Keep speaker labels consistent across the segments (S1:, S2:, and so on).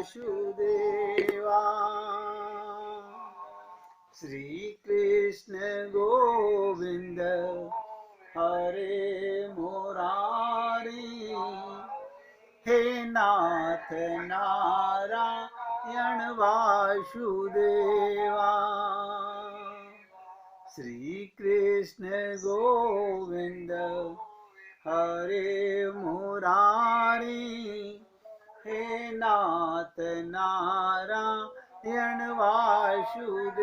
S1: वासुदेवा। श्री कृष्ण गोविंद हरे मुरारी, हे नाथ नारायण वासुदेवा। श्री कृष्ण गोविंद हरे मुरारी, हे नाथ नारायण वासुदेवा।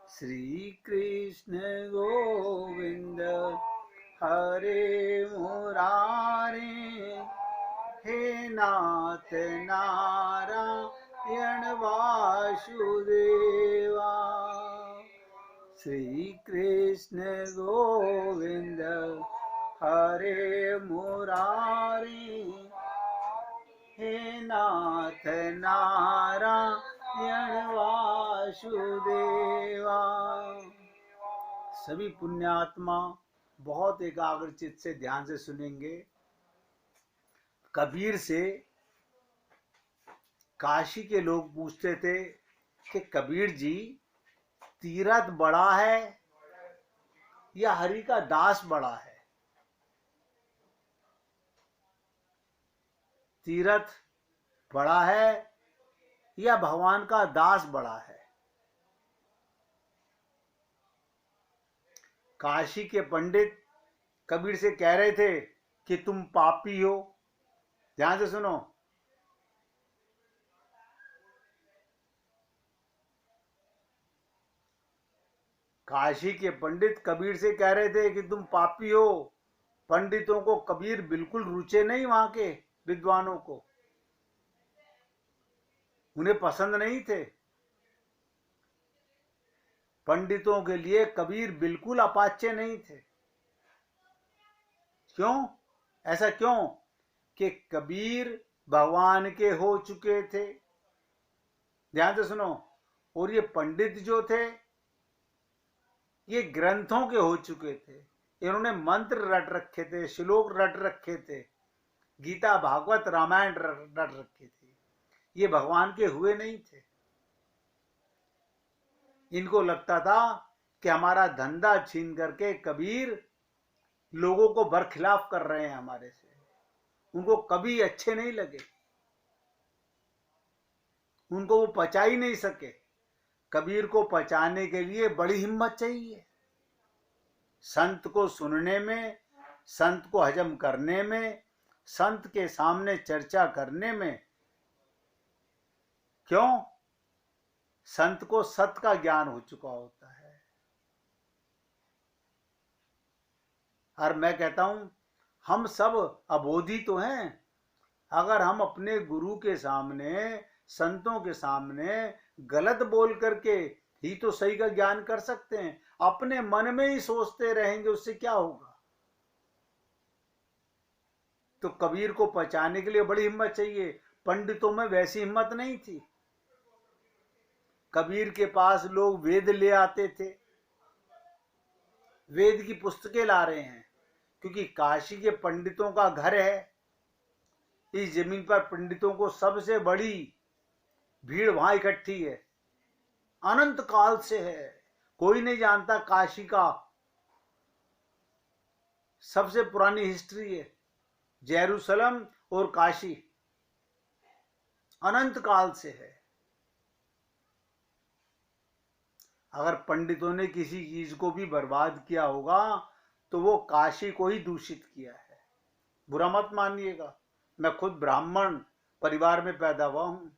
S1: श्री कृष्ण गोविंद हरे मुरारी, हे नाथ नारायण वासुदेवा। श्री कृष्ण गोविंद हरे मुरारी, हे नाथ नारायण वासुदेवा। सभी पुण्यात्मा बहुत एकाग्रचित से ध्यान से सुनेंगे। कबीर से काशी के लोग पूछते थे कि कबीर जी, तीरथ बड़ा है या हरि का दास बड़ा है? तीरथ बड़ा है या भगवान का दास बड़ा है? काशी के पंडित कबीर से कह रहे थे कि तुम पापी हो। ध्यान से सुनो। काशी के पंडित कबीर से कह रहे थे कि तुम पापी हो। पंडितों को कबीर बिल्कुल रुचे नहीं, वहां के विद्वानों को उन्हें पसंद नहीं थे। पंडितों के लिए कबीर बिल्कुल अपाच्य नहीं थे। क्यों? ऐसा क्यों कि कबीर भगवान के हो चुके थे। ध्यान से सुनो। और ये पंडित जो थे, ये ग्रंथों के हो चुके थे। इन्होंने मंत्र रट रखे थे, श्लोक रट रखे थे, गीता भागवत रामायण रट रखे थे। ये भगवान के हुए नहीं थे। इनको लगता था कि हमारा धंधा छीन करके कबीर लोगों को बरखिलाफ कर रहे हैं हमारे से। उनको कभी अच्छे नहीं लगे, उनको वो पचा ही नहीं सके। कबीर को पचाने के लिए बड़ी हिम्मत चाहिए। संत को सुनने में, संत को हजम करने में, संत के सामने चर्चा करने में। क्यों? संत को सत्य का ज्ञान हो चुका होता है। और मैं कहता हूं, हम सब अबोधी तो हैं। अगर हम अपने गुरु के सामने, संतों के सामने गलत बोल करके ही तो सही का ज्ञान कर सकते हैं। अपने मन में ही सोचते रहेंगे, उससे क्या होगा? तो कबीर को पहचानने के लिए बड़ी हिम्मत चाहिए। पंडितों में वैसी हिम्मत नहीं थी। कबीर के पास लोग वेद ले आते थे। वेद की पुस्तकें ला रहे हैं क्योंकि काशी के पंडितों का घर है। इस जमीन पर पंडितों को सबसे बड़ी भीड़ वहां इकट्ठी है, अनंत काल से है। कोई नहीं जानता काशी का सबसे पुरानी हिस्ट्री है। जेरूसलम और काशी अनंत काल से है। अगर पंडितों ने किसी चीज को भी बर्बाद किया होगा तो वो काशी को ही दूषित किया है। बुरा मत मानिएगा, मैं खुद ब्राह्मण परिवार में पैदा हुआ हूं।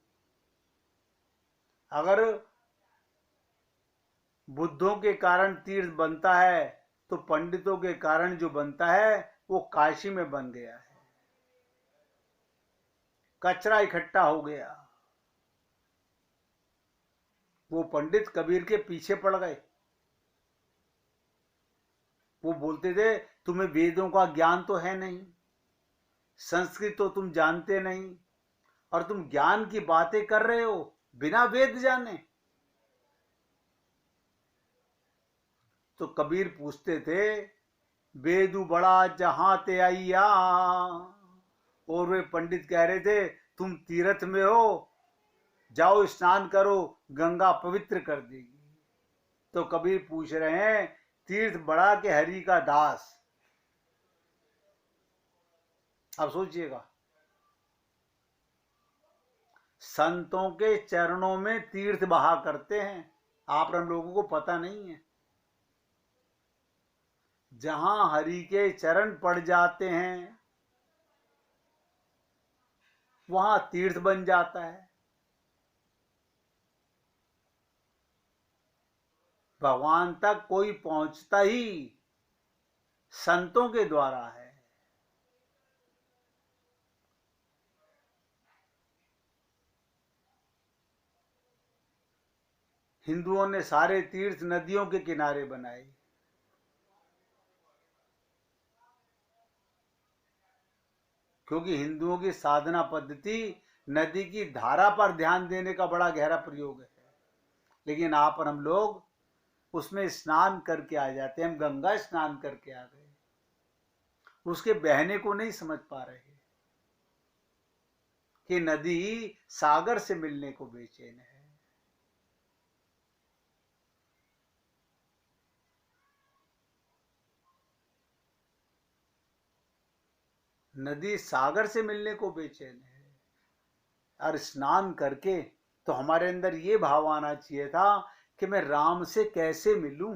S1: अगर बुद्धों के कारण तीर्थ बनता है तो पंडितों के कारण जो बनता है वो काशी में बन गया है। कचरा इकट्ठा हो गया। वो पंडित कबीर के पीछे पड़ गए। वो बोलते थे, तुम्हें वेदों का ज्ञान तो है नहीं, संस्कृत तो तुम जानते नहीं, और तुम ज्ञान की बातें कर रहे हो बिना वेद जाने। तो कबीर पूछते थे, वेदु बड़ा जहां ते आइया, और वे पंडित कह रहे थे तुम तीर्थ में हो, जाओ स्नान करो, गंगा पवित्र कर देगी। तो कबीर पूछ रहे हैं तीर्थ बड़ा के हरि का दास। अब सोचिएगा, संतों के चरणों में तीर्थ बहा करते हैं, आप हम लोगों को पता नहीं है। जहां हरि के चरण पड़ जाते हैं वहां तीर्थ बन जाता है। भगवान तक कोई पहुंचता ही संतों के द्वारा है। हिंदुओं ने सारे तीर्थ नदियों के किनारे बनाए, क्योंकि हिंदुओं की साधना पद्धति नदी की धारा पर ध्यान देने का बड़ा गहरा प्रयोग है। लेकिन आप और हम लोग उसमें स्नान करके आ जाते हैं। हम गंगा स्नान करके आ गए, उसके बहने को नहीं समझ पा रहे कि नदी सागर से मिलने को बेचैन है। नदी सागर से मिलने को बेचैन है। और स्नान करके तो हमारे अंदर ये भाव आना चाहिए था कि मैं राम से कैसे मिलूं,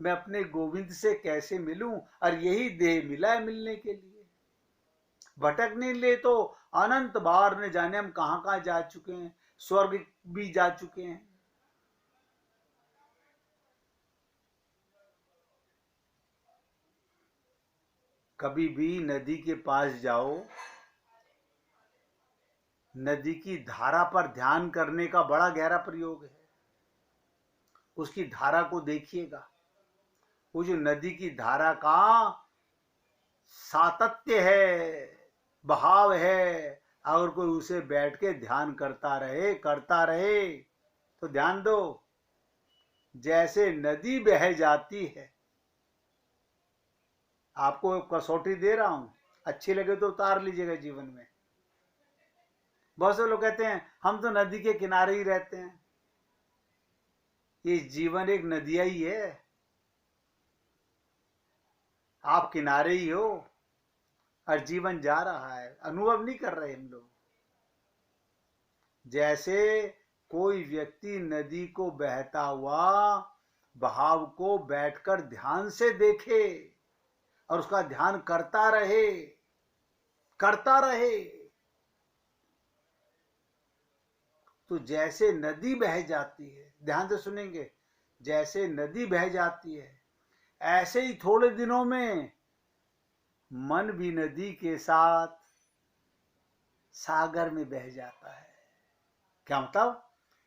S1: मैं अपने गोविंद से कैसे मिलूं, और यही देह मिला है मिलने के लिए। भटकने ले तो अनंत बार न जाने हम कहां कहां जा चुके हैं, स्वर्ग भी जा चुके हैं। कभी भी नदी के पास जाओ, नदी की धारा पर ध्यान करने का बड़ा गहरा प्रयोग है। उसकी धारा को देखिएगा, वो जो नदी की धारा का सातत्य है, बहाव है, अगर कोई उसे बैठ के ध्यान करता रहे तो ध्यान दो, जैसे नदी बह जाती है। आपको कसौटी दे रहा हूं, अच्छी लगे तो उतार लीजिएगा जीवन में। बहुत से लोग कहते हैं हम तो नदी के किनारे ही रहते हैं। ये जीवन एक नदिया ही है, आप किनारे ही हो और जीवन जा रहा है, अनुभव नहीं कर रहे हम लोग। जैसे कोई व्यक्ति नदी को बहता हुआ बहाव को बैठकर ध्यान से देखे और उसका ध्यान करता रहे, तो जैसे नदी बह जाती है, ध्यान से सुनेंगे, जैसे नदी बह जाती है ऐसे ही थोड़े दिनों में मन भी नदी के साथ सागर में बह जाता है। क्या मतलब?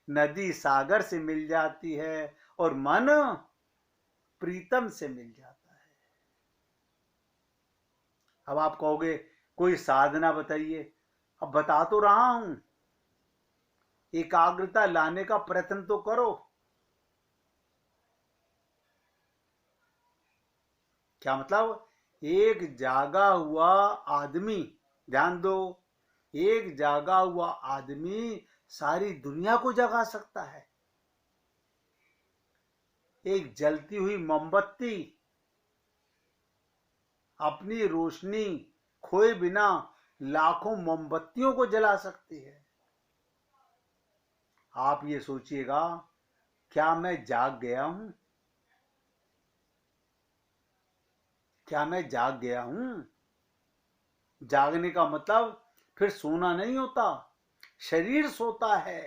S1: नदी सागर से मिल जाती है और मन प्रीतम से मिल जाता है। अब आप कहोगे कोई साधना बताइए। अब बता तो रहा हूं, एकाग्रता लाने का प्रयत्न तो करो। क्या मतलब? एक जागा हुआ आदमी, ध्यान दो, एक जागा हुआ आदमी सारी दुनिया को जगा सकता है। एक जलती हुई मोमबत्ती अपनी रोशनी खोए बिना लाखों मोमबत्तियों को जला सकती है। आप ये सोचिएगा, क्या मैं जाग गया हूं? क्या मैं जाग गया हूं? जागने का मतलब फिर सोना नहीं होता, शरीर सोता है।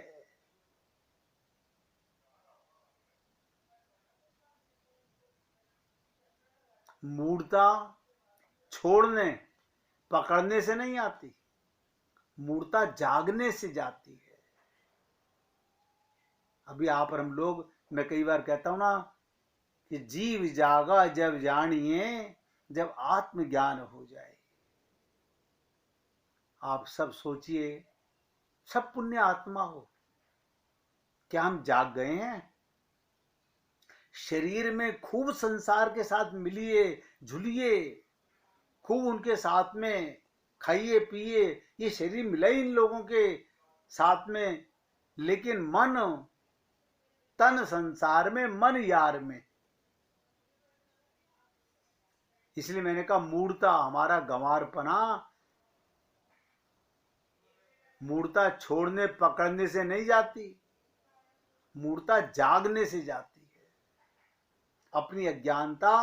S1: मूर्ता छोड़ने पकड़ने से नहीं आती, मूर्ता जागने से जाती है। अभी आप और हम लोग, मैं कई बार कहता हूं ना कि जीव जागा जब जानिए, जब आत्मज्ञान हो जाए। आप सब सोचिए, सब पुण्य आत्मा हो, क्या हम जाग गए हैं? शरीर में खूब संसार के साथ मिलिए, झुलिए, खूब उनके साथ में खाइए पिए, ये शरीर मिला ही इन लोगों के साथ में, लेकिन मन तन संसार में, मन यार में। इसलिए मैंने कहा मूढ़ता, हमारा गंवारपना मूढ़ता छोड़ने पकड़ने से नहीं जाती, मूढ़ता जागने से जाती है। अपनी अज्ञानता,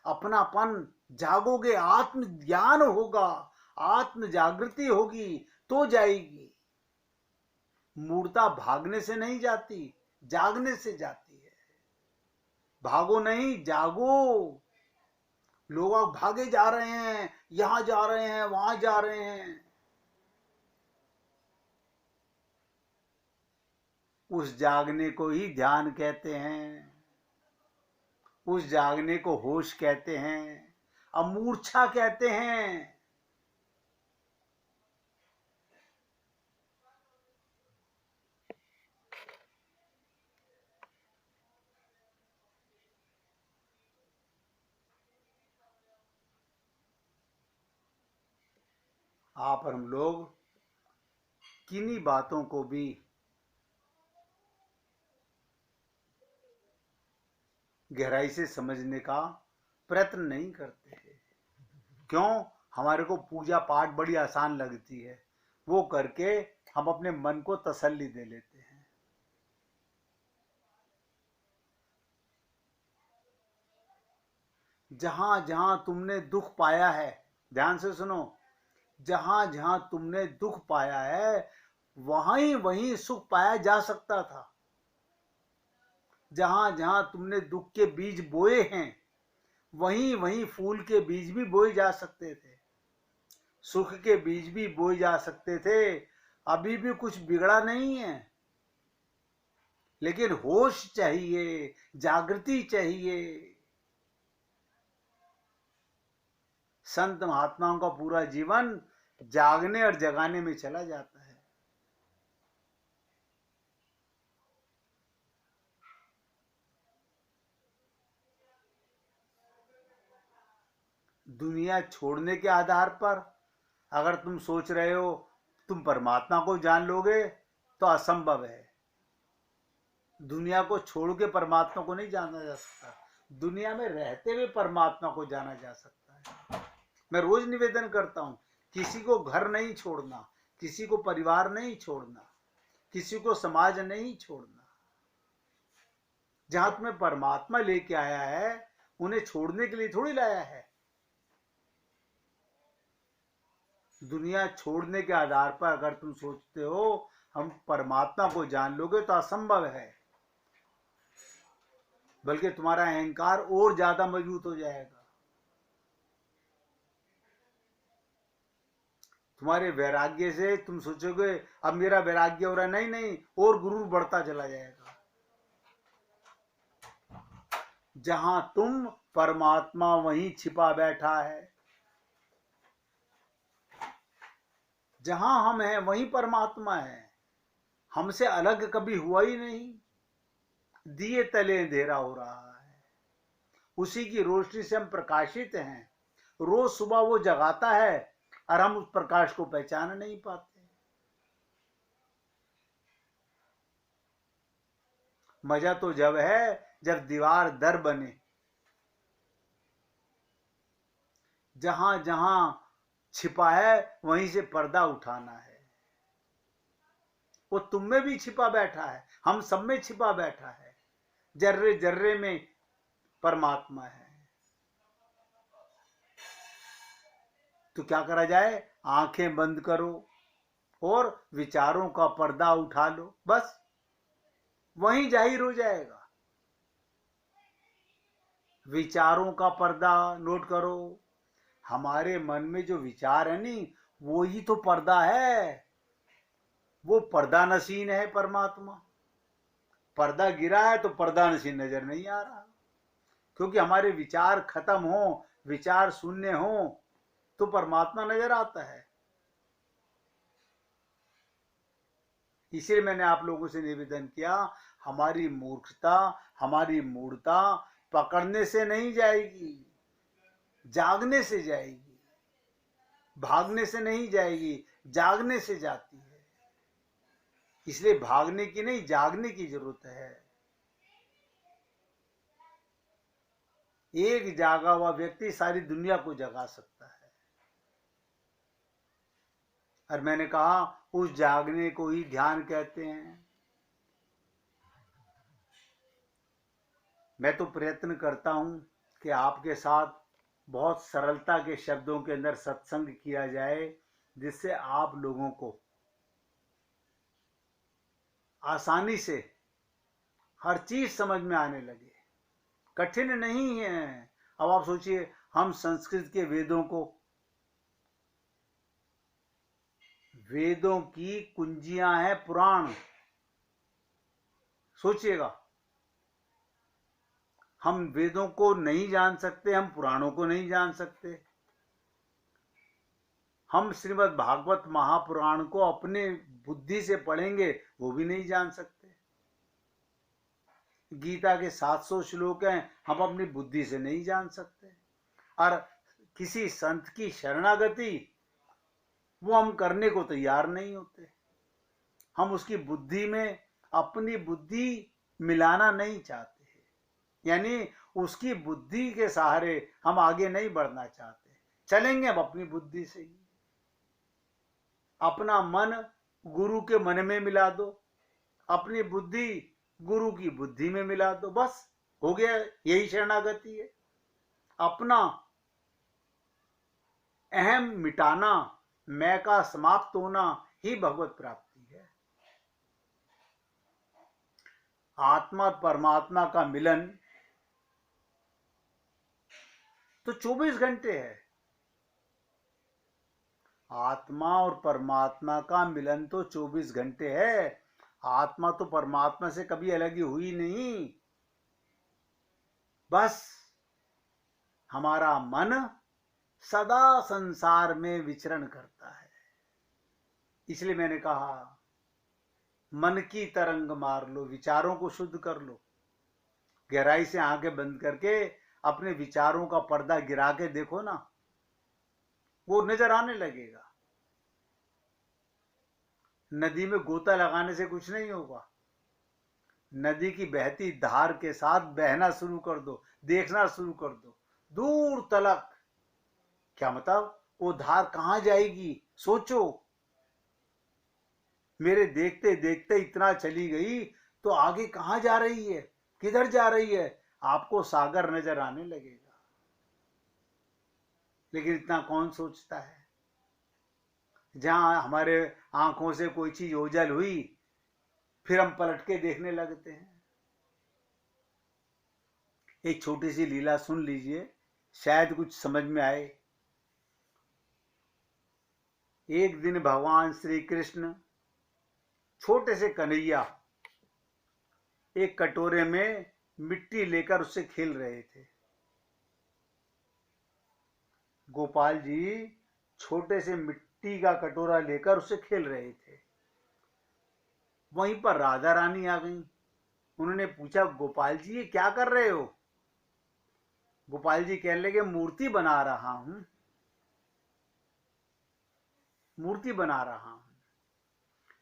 S1: अपनापन जागोगे, आत्मज्ञान होगा, आत्म जागृति होगी तो जाएगी। मूढ़ता भागने से नहीं जाती, जागने से जाती है। भागो नहीं, जागो। लोग भागे जा रहे हैं, यहां जा रहे हैं, वहां जा रहे हैं। उस जागने को ही ध्यान कहते हैं, उस जागने को होश कहते हैं, अमूर्छा कहते हैं। आप और हम लोग किन्हीं बातों को भी गहराई से समझने का प्रयत्न नहीं करते हैं। क्यों? हमारे को पूजा पाठ बड़ी आसान लगती है, वो करके हम अपने मन को तसल्ली दे लेते हैं। जहां जहां तुमने दुख पाया है, ध्यान से सुनो, जहां जहां तुमने दुख पाया है वहीं वहीं सुख पाया जा सकता था। जहां जहां तुमने दुख के बीज बोए हैं वहीं वहीं फूल के बीज भी बोए जा सकते थे, सुख के बीज भी बोए जा सकते थे। अभी भी कुछ बिगड़ा नहीं है, लेकिन होश चाहिए, जागृति चाहिए। संत महात्माओं का पूरा जीवन जागने और जगाने में चला जाता है। दुनिया छोड़ने के आधार पर अगर तुम सोच रहे हो तुम परमात्मा को जान लोगे तो असंभव है। दुनिया को छोड़ के परमात्मा को नहीं जाना जा सकता, दुनिया में रहते हुए परमात्मा को जाना जा सकता है। मैं रोज निवेदन करता हूं, किसी को घर नहीं छोड़ना, किसी को परिवार नहीं छोड़ना, किसी को समाज नहीं छोड़ना। जहां तुम्हें परमात्मा लेके आया है उन्हें छोड़ने के लिए थोड़ी लाया है। दुनिया छोड़ने के आधार पर अगर तुम सोचते हो हम परमात्मा को जान लोगे तो असंभव है, बल्कि तुम्हारा अहंकार और ज्यादा मजबूत हो जाएगा। तुम्हारे वैराग्य से तुम सोचोगे अब मेरा वैराग्य हो रहा है, नहीं नहीं, और गुरूर बढ़ता चला जाएगा। जहां तुम परमात्मा वहीं छिपा बैठा है, जहां हम हैं वहीं परमात्मा है, हमसे अलग कभी हुआ ही नहीं। दिए तले अंधेरा हो रहा है, उसी की रोशनी से हम प्रकाशित हैं। रोज सुबह वो जगाता है और हम उस प्रकाश को पहचान नहीं पाते। मजा तो जब है जब दीवार दर बने, जहां जहां छिपा है वहीं से पर्दा उठाना है। वो तुम में भी छिपा बैठा है, हम सब में छिपा बैठा है, जर्रे जर्रे में परमात्मा है। तो क्या करा जाए? आंखें बंद करो और विचारों का पर्दा उठा लो, बस वहीं जाहिर हो जाएगा। विचारों का पर्दा नोट करो, हमारे मन में जो विचार है नी वो ही तो पर्दा है, वो पर्दा नशीन है परमात्मा। पर्दा गिरा है तो पर्दा नशीन नजर नहीं आ रहा, क्योंकि हमारे विचार खत्म हो, विचार शून्य हो तो परमात्मा नजर आता है। इसलिए मैंने आप लोगों से निवेदन किया, हमारी मूर्खता, हमारी मूढ़ता पकड़ने से नहीं जाएगी, जागने से जाएगी। भागने से नहीं जाएगी, जागने से जाती है। इसलिए भागने की नहीं, जागने की जरूरत है। एक जागा हुआ व्यक्ति सारी दुनिया को जगा सकता है। और मैंने कहा उस जागने को ही ध्यान कहते हैं। मैं तो प्रयत्न करता हूं कि आपके साथ बहुत सरलता के शब्दों के अंदर सत्संग किया जाए, जिससे आप लोगों को आसानी से हर चीज समझ में आने लगे। कठिन नहीं है। अब आप सोचिए, हम संस्कृत के वेदों की कुंजियां हैं पुराण। सोचिएगा, हम वेदों को नहीं जान सकते, हम पुराणों को नहीं जान सकते, हम श्रीमद् भागवत महापुराण को अपने बुद्धि से पढ़ेंगे वो भी नहीं जान सकते। गीता के 700 श्लोक हैं, हम अपनी बुद्धि से नहीं जान सकते। और किसी संत की शरणागति वो हम करने को तैयार नहीं होते। हम उसकी बुद्धि में अपनी बुद्धि मिलाना नहीं चाहते, यानी उसकी बुद्धि के सहारे हम आगे नहीं बढ़ना चाहते। चलेंगे अब अपनी बुद्धि से ही। अपना मन गुरु के मन में मिला दो, अपनी बुद्धि गुरु की बुद्धि में मिला दो, बस हो गया। यही शरणागति है। अपना अहम मिटाना, मैं का समाप्त होना ही भगवत प्राप्ति है। आत्मा और परमात्मा का मिलन तो 24 घंटे है। आत्मा और परमात्मा का मिलन तो 24 घंटे है। आत्मा तो परमात्मा से कभी अलग ही हुई नहीं। बस हमारा मन सदा संसार में विचरण करता है। इसलिए मैंने कहा, मन की तरंग मार लो, विचारों को शुद्ध कर लो। गहराई से आंखें बंद करके अपने विचारों का पर्दा गिरा के देखो ना, वो नजर आने लगेगा। नदी में गोता लगाने से कुछ नहीं होगा। नदी की बहती धार के साथ बहना शुरू कर दो, देखना शुरू कर दो, दूर तलक। क्या मतलब, वो धार कहां जाएगी? सोचो। मेरे देखते देखते इतना चली गई तो आगे कहां जा रही है, किधर जा रही है? आपको सागर नजर आने लगेगा। लेकिन इतना कौन सोचता है? जहां हमारे आंखों से कोई चीज ओझल हुई, फिर हम पलट के देखने लगते हैं। एक छोटी सी लीला सुन लीजिए, शायद कुछ समझ में आए। एक दिन भगवान श्री कृष्ण छोटे से कन्हैया एक कटोरे में मिट्टी लेकर उससे खेल रहे थे। गोपाल जी छोटे से मिट्टी का कटोरा लेकर उससे खेल रहे थे। वहीं पर राधा रानी आ गई। उन्होंने पूछा, गोपाल जी ये क्या कर रहे हो? गोपाल जी कहने लगे, मूर्ति बना रहा हूं, मूर्ति बना रहा हूं।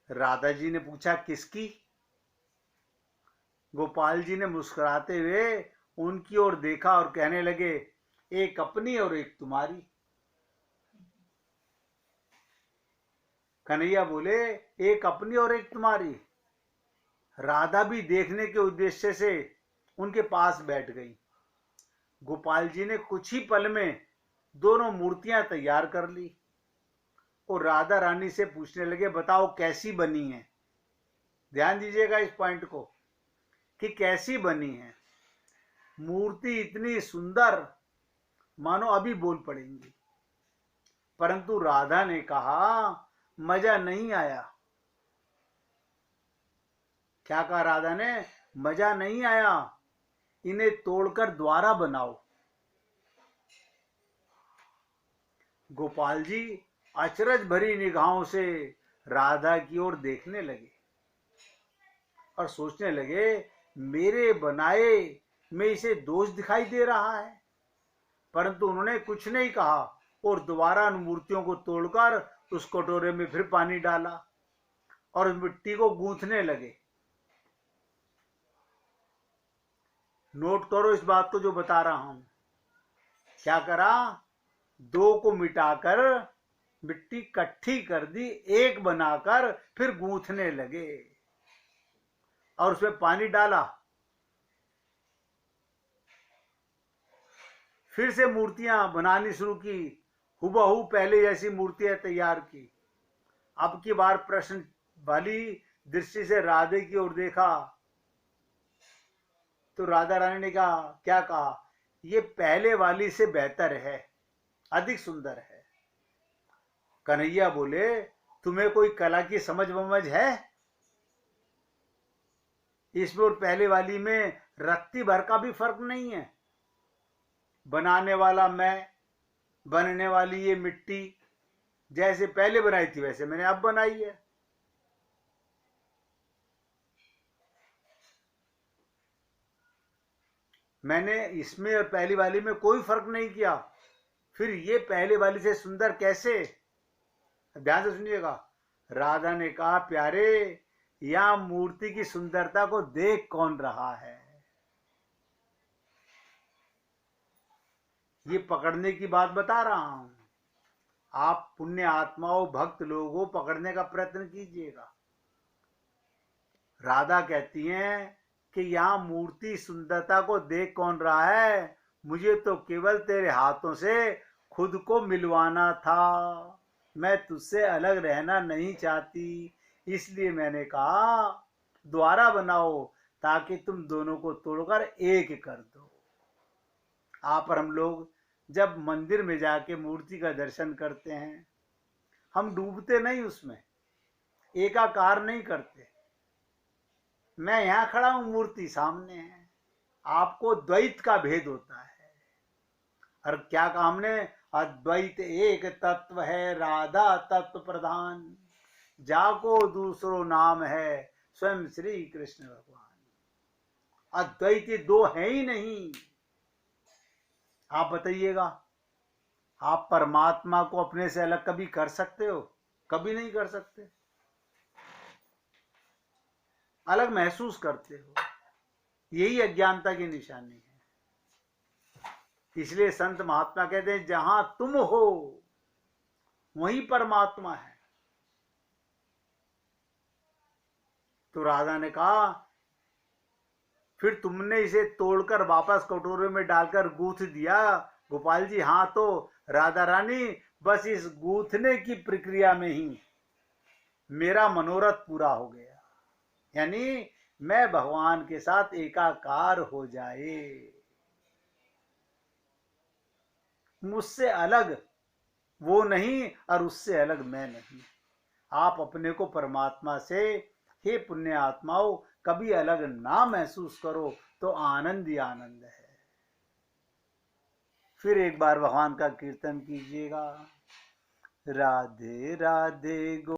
S1: राधा जी ने पूछा, किसकी? गोपाल जी ने मुस्कुराते हुए उनकी ओर देखा और कहने लगे, एक अपनी और एक तुम्हारी। कन्हैया बोले, एक अपनी और एक तुम्हारी। राधा भी देखने के उद्देश्य से उनके पास बैठ गई। गोपाल जी ने कुछ ही पल में दोनों मूर्तियां तैयार कर ली और राधा रानी से पूछने लगे, बताओ कैसी बनी है? ध्यान दीजिएगा इस पॉइंट को कि कैसी बनी है। मूर्ति इतनी सुंदर मानो अभी बोल पड़ेंगी। परंतु राधा ने कहा, मजा नहीं आया। क्या कहा राधा ने? मजा नहीं आया, इन्हें तोड़कर दोबारा बनाओ। गोपाल जी अचरज भरी निगाहों से राधा की ओर देखने लगे और सोचने लगे, मेरे बनाए में इसे दोष दिखाई दे रहा है। परंतु उन्होंने कुछ नहीं कहा, और दोबारा उन मूर्तियों को तोड़कर उस कटोरे में फिर पानी डाला और उस मिट्टी को गूंथने लगे। नोट करो इस बात को जो बता रहा हूं। क्या करा, दो को मिटाकर मिट्टी इकट्ठी कर दी, एक बनाकर फिर गूंथने लगे और उसमें पानी डाला। फिर से मूर्तियां बनानी शुरू की, हुबहू पहले जैसी मूर्तियां तैयार की। अब की बार प्रश्न वाली दृष्टि से राधे की ओर देखा तो राधा रानी ने कहा, क्या कहा, ये पहले वाली से बेहतर है, अधिक सुंदर है। कन्हैया बोले, तुम्हें कोई कला की समझ वमझ है? इसमें और पहले वाली में रत्ती भर का भी फर्क नहीं है। बनाने वाला मैं, बनने वाली ये मिट्टी, जैसे पहले बनाई थी वैसे मैंने अब बनाई है। मैंने इसमें और पहली वाली में कोई फर्क नहीं किया, फिर ये पहले वाली से सुंदर कैसे? ध्यान से सुनिएगा। राधा ने कहा, प्यारे, यहां मूर्ति की सुंदरता को देख कौन रहा है? ये पकड़ने की बात बता रहा हूं। आप पुण्य आत्माओं, भक्त लोगों को पकड़ने का प्रयत्न कीजिएगा। राधा कहती हैं कि यहां मूर्ति सुंदरता को देख कौन रहा है? मुझे तो केवल तेरे हाथों से खुद को मिलवाना था। मैं तुझसे अलग रहना नहीं चाहती, इसलिए मैंने कहा दोबारा बनाओ ताकि तुम दोनों को तोड़कर एक कर दो। आप और हम लोग जब मंदिर में जाके मूर्ति का दर्शन करते हैं, हम डूबते नहीं उसमें, एकाकार नहीं करते। मैं यहां खड़ा हूं, मूर्ति सामने है। आपको द्वैत का भेद होता है। और क्या कहा हमने? अद्वैत एक तत्व है, राधा तत्व प्रधान, जाको दूसरो नाम है स्वयं श्री कृष्ण भगवान। अद्वैत दो है ही नहीं। आप बताइएगा, आप परमात्मा को अपने से अलग कभी कर सकते हो? कभी नहीं कर सकते। अलग महसूस करते हो, यही अज्ञानता की निशानी है। इसलिए संत महात्मा कहते हैं, जहां तुम हो वहीं परमात्मा है। तो राधा ने कहा, फिर तुमने इसे तोड़कर वापस कटोरे में डालकर गूंथ दिया। गोपाल जी, हाँ, तो राधा रानी, बस इस गूंथने की प्रक्रिया में ही मेरा मनोरथ पूरा हो गया, यानी मैं भगवान के साथ एकाकार हो जाए। मुझसे अलग वो नहीं और उससे अलग मैं नहीं। आप अपने को परमात्मा से, हे पुण्य आत्माओं, कभी अलग ना महसूस करो तो आनंद ही आनंद है। फिर एक बार भगवान का कीर्तन कीजिएगा। राधे राधे गो